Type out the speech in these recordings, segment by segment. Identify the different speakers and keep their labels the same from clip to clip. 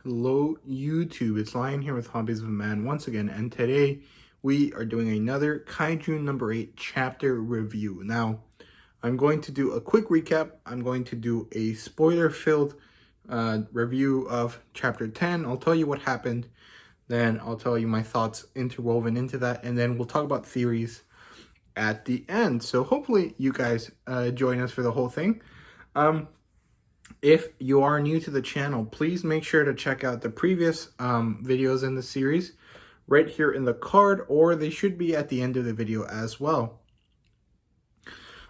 Speaker 1: Hello YouTube, it's Lion here with Hobbies of a Man once again, and today we are doing another Kaiju number 8 chapter review. Now, I'm going to do a quick recap. I'm going to do a spoiler-filled review of chapter 10. I'll tell you what happened, then I'll tell you my thoughts interwoven into that, and then we'll talk about theories at the end. So hopefully you guys join us for the whole thing. If you are new to the channel, please make sure to check out the previous videos in the series right here in the card, or they should be at the end of the video as well.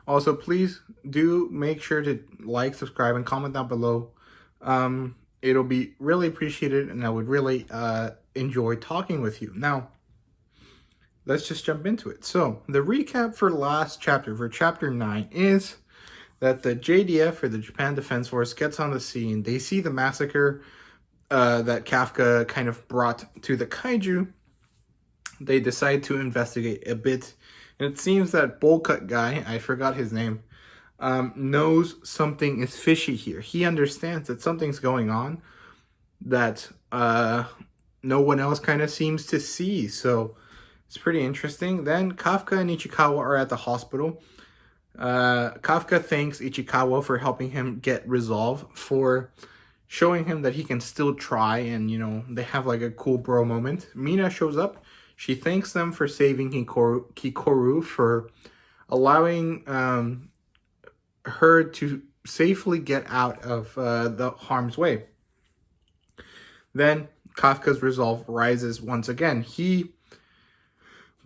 Speaker 1: Also, please do make sure to like, subscribe, and comment down below. It'll be really appreciated, and I would really enjoy talking with you. Now, let's just jump into it. So, the recap for the last chapter, for chapter 9, is that the JDF, or the Japan Defense Force, gets on the scene. They see the massacre that Kafka kind of brought to the Kaiju. They decide to investigate a bit. And it seems that bowl-cut guy, I forgot his name, knows something is fishy here. He understands that something's going on that no one else kind of seems to see. So it's pretty interesting. Then Kafka and Ichikawa are at the hospital. Kafka thanks Ichikawa for helping him get resolve, for showing him that he can still try, and they have like a cool bro moment. Mina shows up. She thanks them for saving Kikoru, for allowing her to safely get out of the harm's way. Then Kafka's resolve rises once again. He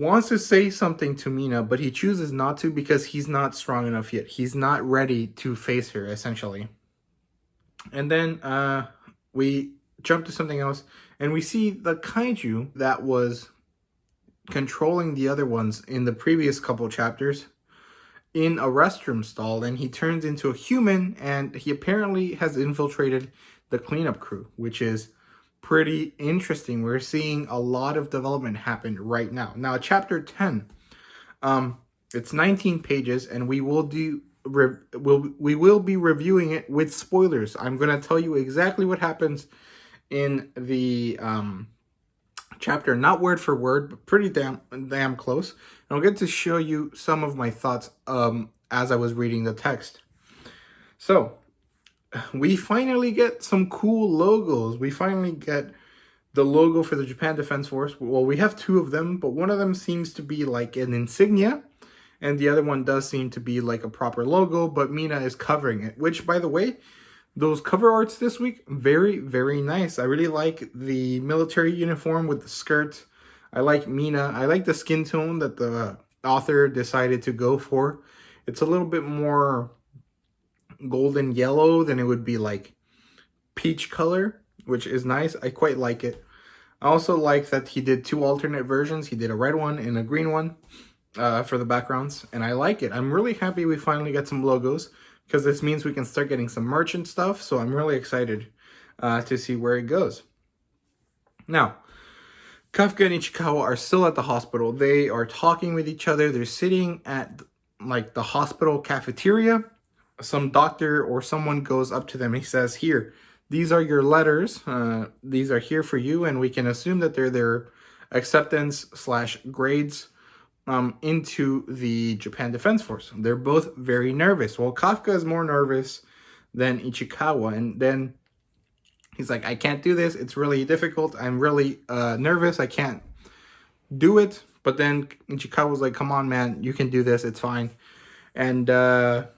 Speaker 1: wants to say something to Mina, but he chooses not to because he's not strong enough yet. He's not ready to face her, essentially. And then we jump to something else, and we see the Kaiju that was controlling the other ones in the previous couple chapters in a restroom stall, and he turns into a human, and he apparently has infiltrated the cleanup crew, which is pretty interesting. We're seeing a lot of development happen right now. Now, chapter 10, it's 19 pages, and we will be reviewing it with spoilers. I'm going to tell you exactly what happens in the chapter, not word for word, but pretty damn close. And I'll get to show you some of my thoughts as I was reading the text. So, we finally get some cool logos. We finally get the logo for the Japan Defense Force. Well, we have two of them, but one of them seems to be like an insignia, and the other one does seem to be like a proper logo, but Mina is covering it, which, by the way, those cover arts this week, very, very nice. I really like the military uniform with the skirt. I like Mina. I like the skin tone that the author decided to go for. It's a little bit more golden yellow than it would be like peach color, which is nice. I quite like it. I also like that he did two alternate versions. He did a red one and a green one for the backgrounds, and I like it. I'm really happy we finally get some logos, because this means we can start getting some merchant stuff, so I'm really excited to see where it goes. Now, Kafka and Ichikawa are still at the hospital. They are talking with each other. They're sitting at like the hospital cafeteria. Some doctor or someone goes up to them. He says, "Here, these are your letters. These are here for you," and we can assume that they're their acceptance/grades into the Japan Defense Force. They're both very nervous. Well, Kafka is more nervous than Ichikawa, and then he's like, "I can't do this. It's really difficult. I'm really nervous. I can't do it." But then Ichikawa's like, "Come on, man. You can do this. It's fine." And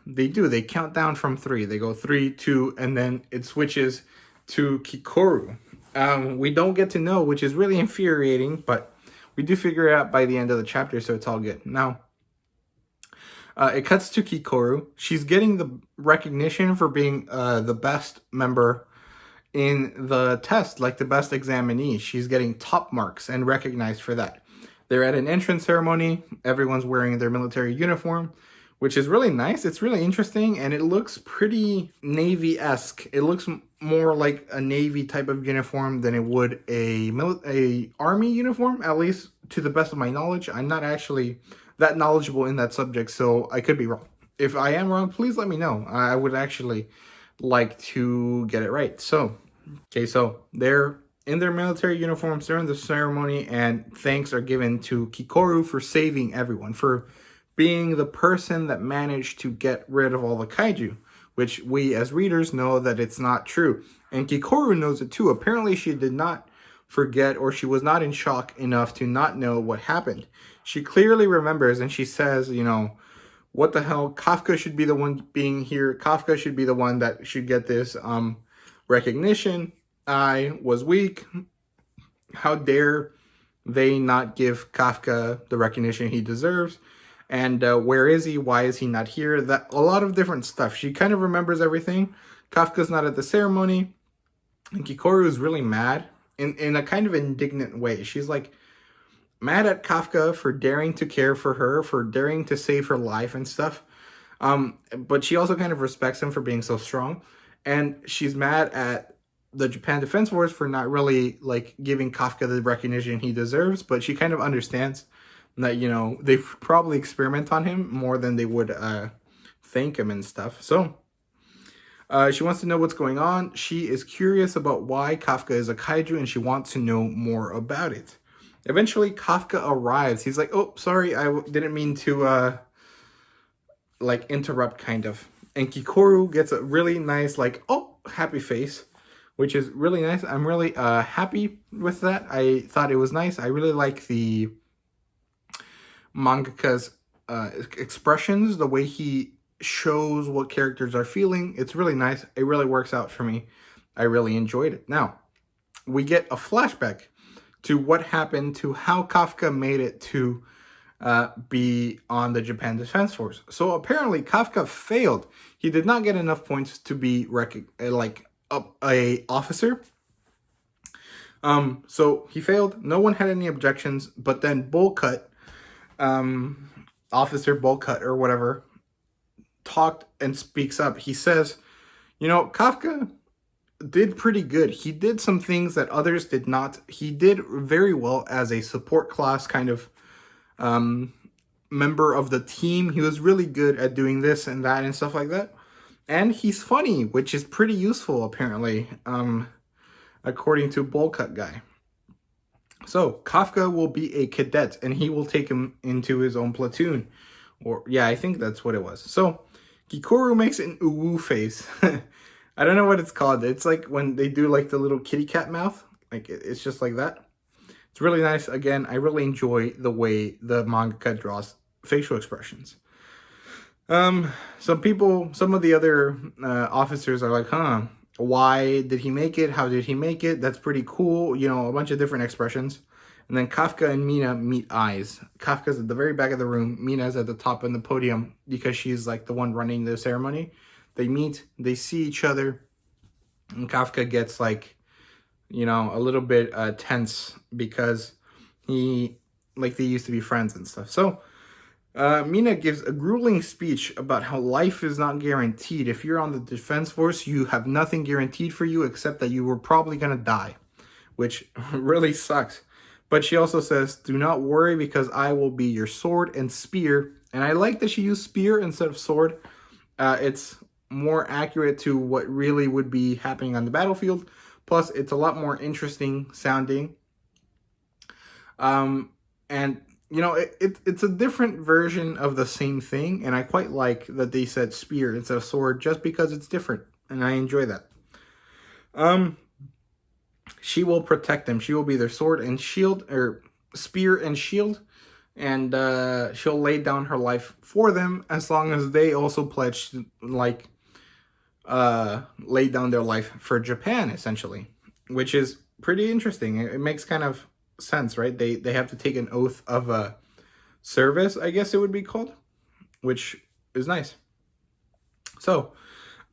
Speaker 1: they do. They count down from 3. They go 3, 2, and then it switches to Kikoru. We don't get to know, which is really infuriating, but we do figure it out by the end of the chapter, so it's all good. Now, it cuts to Kikoru. She's getting the recognition for being the best member in the test, like the best examinee. She's getting top marks and recognized for that. They're at an entrance ceremony. Everyone's wearing their military uniform, which is really nice. It's really interesting, and it looks pretty Navy-esque. It looks more like a Navy type of uniform than it would a Army uniform, at least to the best of my knowledge. I'm not actually that knowledgeable in that subject, so I could be wrong. If I am wrong, please let me know. I would actually like to get it right. So Okay, so they're in their military uniforms during the ceremony, and thanks are given to Kikoru for saving everyone, for being the person that managed to get rid of all the kaiju, which we as readers know that it's not true. And Kikoru knows it too. Apparently she did not forget, or she was not in shock enough to not know what happened. She clearly remembers, and she says, you know, what the hell, Kafka should be the one being here. Kafka should be the one that should get this recognition. I was weak. How dare they not give Kafka the recognition he deserves? And where is he? Why is he not here? That a lot of different stuff. She kind of remembers everything. Kafka's not at the ceremony. And Kikoru is really mad in a kind of indignant way. She's like mad at Kafka for daring to care for her, for daring to save her life and stuff. But she also kind of respects him for being so strong. And she's mad at the Japan Defense Force for not really like giving Kafka the recognition he deserves. But she kind of understands that, you know, they probably experiment on him more than they would thank him and stuff. So she wants to know what's going on. She is curious about why Kafka is a kaiju, and she wants to know more about it. Eventually, Kafka arrives. He's like, oh, sorry, I didn't mean to like interrupt, kind of. And Kikoru gets a really nice, like, oh, happy face, which is really nice. I'm really happy with that. I thought it was nice. I really like the mangaka's expressions, the way he shows what characters are feeling. It's really nice. It really works out for me. I really enjoyed it. Now, we get a flashback to what happened, to how Kafka made it to be on the Japan Defense Force. So apparently Kafka failed. He did not get enough points to be a officer. So he failed. No one had any objections. But then Bullcut, Officer Bullcut or whatever, talked and speaks up. He says, you know, Kafka did pretty good. He did some things that others did not. He did very well as a support class kind of member of the team. He was really good at doing this and that and stuff like that. And he's funny, which is pretty useful, apparently, according to Bullcut Guy. So Kafka will be a cadet, and he will take him into his own platoon. Or, yeah, I think that's what it was. So Kikoru makes an uwu face. I don't know what it's called. It's like when they do like the little kitty cat mouth. Like it's just like that. It's really nice. Again, I really enjoy the way the mangaka draws facial expressions. Some of the other officers are like, huh, why did he make it? How did he make it? That's pretty cool. You know, a bunch of different expressions. And then Kafka and Mina meet eyes. Kafka's at the very back of the room. Mina's at the top on the podium because she's like the one running the ceremony. They meet, they see each other, and Kafka gets like, you know, a little bit tense because they used to be friends and stuff. So Mina gives a grueling speech about how life is not guaranteed. If you're on the Defense Force, you have nothing guaranteed for you except that you were probably going to die, which really sucks. But she also says, do not worry because I will be your sword and spear. And I like that she used spear instead of sword. It's more accurate to what really would be happening on the battlefield. Plus, it's a lot more interesting sounding. And, you know, it's a different version of the same thing. And I quite like that they said spear instead of sword just because it's different. And I enjoy that. She will protect them. She will be their sword and shield, or spear and shield. And she'll lay down her life for them as long as they also pledge to, like, lay down their life for Japan, essentially. Which is pretty interesting. It makes kind of sense, right? They have to take an oath of service, I guess it would be called. Which is nice. So,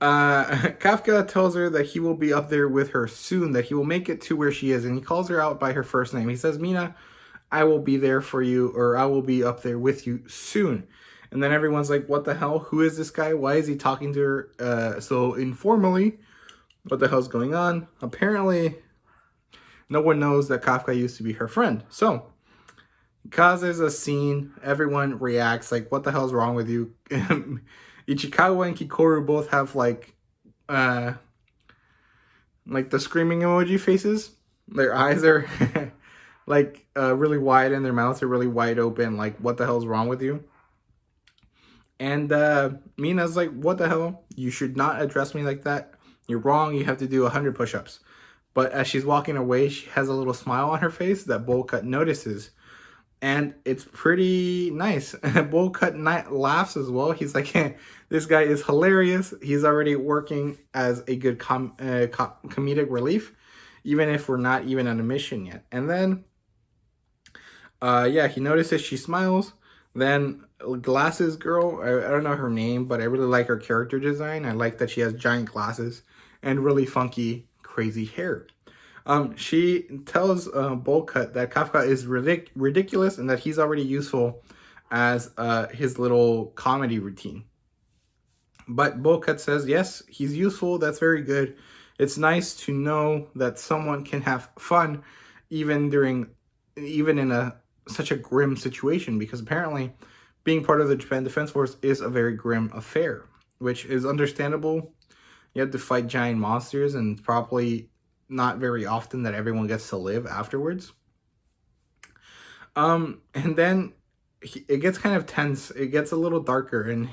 Speaker 1: Kafka tells her that he will be up there with her soon, that he will make it to where she is, and he calls her out by her first name. He says, Mina, I will be there for you, or I will be up there with you soon. And then everyone's like, what the hell? Who is this guy? Why is he talking to her so informally? What the hell's going on? Apparently, no one knows that Kafka used to be her friend. So, causes a scene. Everyone reacts like, what the hell's wrong with you? Ichikawa and Kikoru both have like like the screaming emoji faces. Their eyes are like really wide and their mouths are really wide open. Like, what the hell's wrong with you? And Mina's like, what the hell? You should not address me like that. You're wrong. You have to do 100 push-ups. But as she's walking away, she has a little smile on her face that Bowl Cut notices. And it's pretty nice. Bowl Cut laughs as well. He's like, this guy is hilarious. He's already working as a good comedic relief, even if we're not even on a mission yet. And then, yeah, he notices she smiles. Then Glasses Girl, I don't know her name, but I really like her character design. I like that she has giant glasses and really funky, crazy hair. She tells Bowl Cut that Kafka is ridiculous and that he's already useful as his little comedy routine. But Bowl Cut says, yes, he's useful. That's very good. It's nice to know that someone can have fun even in such a grim situation, because apparently being part of the Japan Defense Force is a very grim affair, which is understandable. You have to fight giant monsters, and it's probably not very often that everyone gets to live afterwards. And then it gets kind of tense. It gets a little darker, and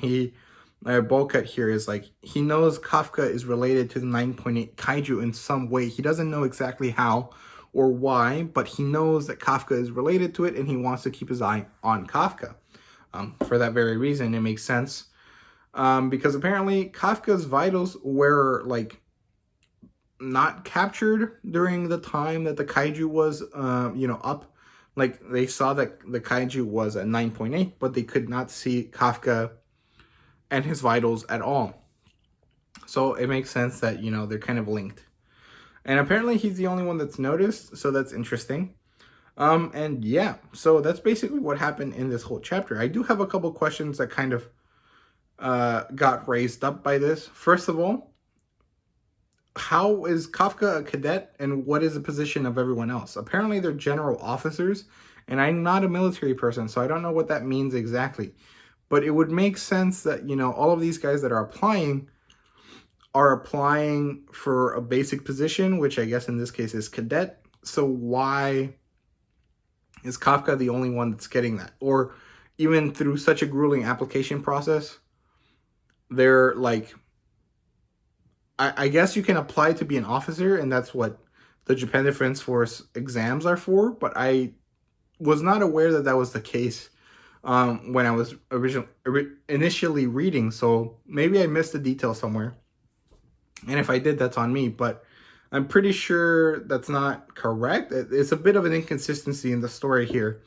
Speaker 1: Bowl Cut here is like, he knows Kafka is related to the 9.8 Kaiju in some way. He doesn't know exactly how or why, but he knows that Kafka is related to it, and he wants to keep his eye on Kafka. For that very reason, it makes sense. Because apparently Kafka's vitals were, like, not captured during the time that the Kaiju was, up. Like, they saw that the Kaiju was at 9.8, but they could not see Kafka and his vitals at all. So it makes sense that, they're kind of linked. And apparently he's the only one that's noticed, so that's interesting. And yeah, so that's basically what happened in this whole chapter. I do have a couple questions that kind of got raised up by this. First of all, how is Kafka a cadet, and what is the position of everyone else? Apparently they're general officers, and I'm not a military person, so I don't know what that means exactly. But it would make sense that, all of these guys that are applying for a basic position, which I guess in this case is cadet. So why is Kafka the only one that's getting that? Or even through such a grueling application process, they're like, I guess you can apply to be an officer, and that's what the Japan Defense Force exams are for, but I was not aware that that was the case when I was initially reading, so maybe I missed a detail somewhere. And if I did, that's on me, but I'm pretty sure that's not correct. It's a bit of an inconsistency in the story here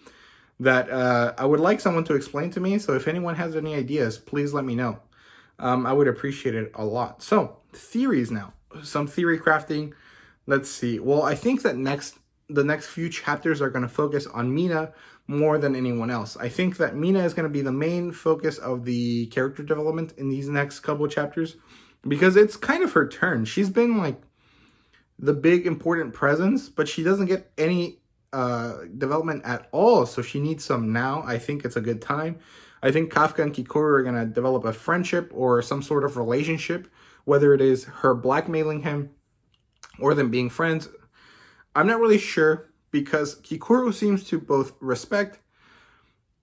Speaker 1: that I would like someone to explain to me. So if anyone has any ideas, please let me know. I would appreciate it a lot. So theories now, some theory crafting. Let's see. Well, I think that the next few chapters are going to focus on Mina more than anyone else. I think that Mina is going to be the main focus of the character development in these next couple of chapters, because it's kind of her turn. She's been like the big important presence, but she doesn't get any development at all. So she needs some now. I think it's a good time. I think Kafka and Kikoru are going to develop a friendship or some sort of relationship, whether it is her blackmailing him or them being friends. I'm not really sure, because Kikoru seems to both respect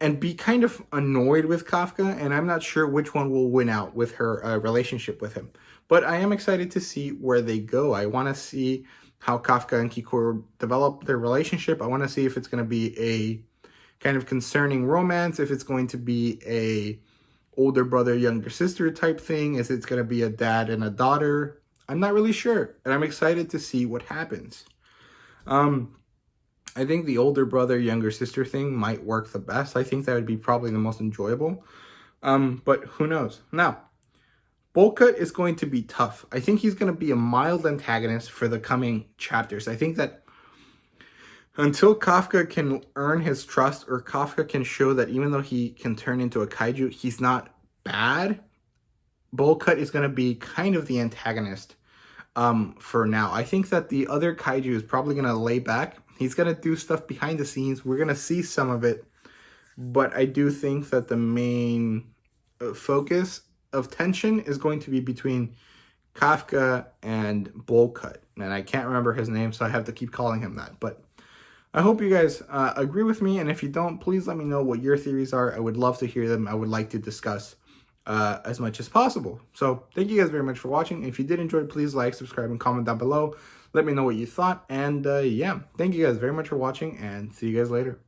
Speaker 1: and be kind of annoyed with Kafka, and I'm not sure which one will win out with her relationship with him. But I am excited to see where they go. I want to see how Kafka and Kikoru develop their relationship. I want to see if it's going to be a kind of concerning romance, if it's going to be a older brother, younger sister type thing, if it's going to be a dad and a daughter. I'm not really sure, and I'm excited to see what happens. I think the older brother, younger sister thing might work the best. I think that would be probably the most enjoyable. But who knows? Now, Bowl Cut is going to be tough. I think he's going to be a mild antagonist for the coming chapters. I think that until Kafka can earn his trust, or Kafka can show that even though he can turn into a kaiju, he's not bad, Bowl Cut is going to be kind of the antagonist for now. I think that the other kaiju is probably going to lay back. He's going to do stuff behind the scenes. We're going to see some of it. But I do think that the main focus of tension is going to be between Kafka and Bowl Cut. and I can't remember his name, so I have to keep calling him that. But I hope you guys agree with me, and if you don't, please let me know what your theories are. I would love to hear them. I would like to discuss as much as possible. So thank you guys very much for watching. If you did enjoy, please like, subscribe, and comment down below. Let me know what you thought, and yeah, thank you guys very much for watching, and see you guys later.